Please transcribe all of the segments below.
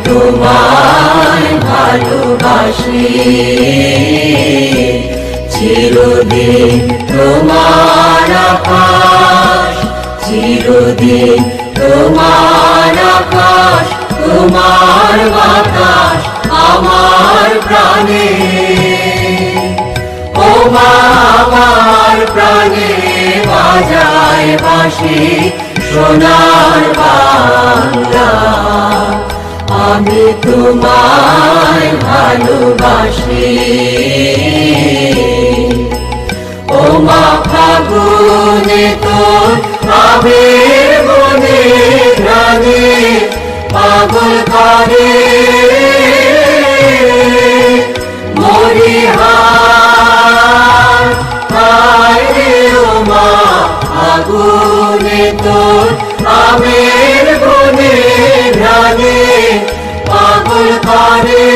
তোমায় ভালোবাসি, চিরদিন তোমার আকাশ, চিরদিন তোমার আকাশ, তোমার বাতাস আমার প্রাণে। ও মা আমার প্রাণে বাজায় বাঁশি সোনার বাংলা, আমি তোমায় ভালোবাসি। ও মা ফাগুনে তোর আবির বনে ঘ্রাণে পাগল করে মরি হায় রে। ও মা ফাগুনে তোর আবির বনে ঘ্রাণে পাগল করে।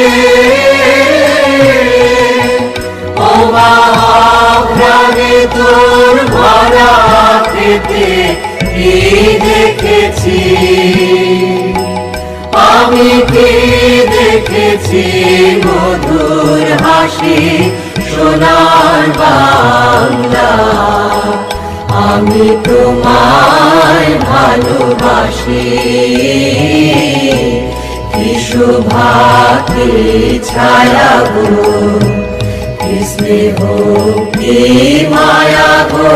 ও মা ঘ্রাণে তোর ভরা খেতে কি দেখেছি, আমি কি দেখেছি মধুর হাসি সোনার বাংলা, আমি তোমায় ভালোবাসি। কি শোভা কি ছায়া গো, কি স্নেহ কি মায়া গো,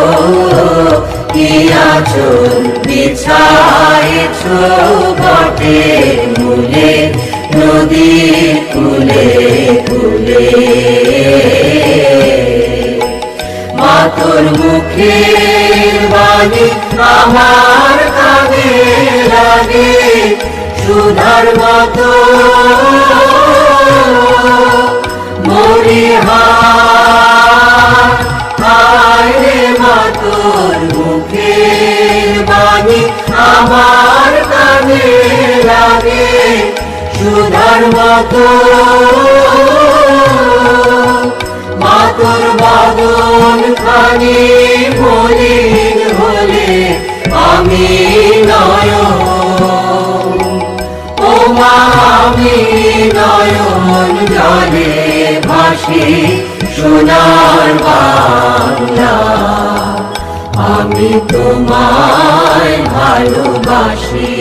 কি আঁচল বিছায়েছ বটের মূলে নদীর কূলে কূলে। মা তোর মুখের বাণী আমার কানে লাগে সুধার মতো মরি হায় রে। মা তোর মুখের বাণী আমার কানে লাগে সুধার মতো, মা তোর বদন খানি মলিন হলে আমি নয়ন, ও মা আমি নয়ন জলে ভাসি সোনার বাংলা, আমি তোমায় ভালোবাসি।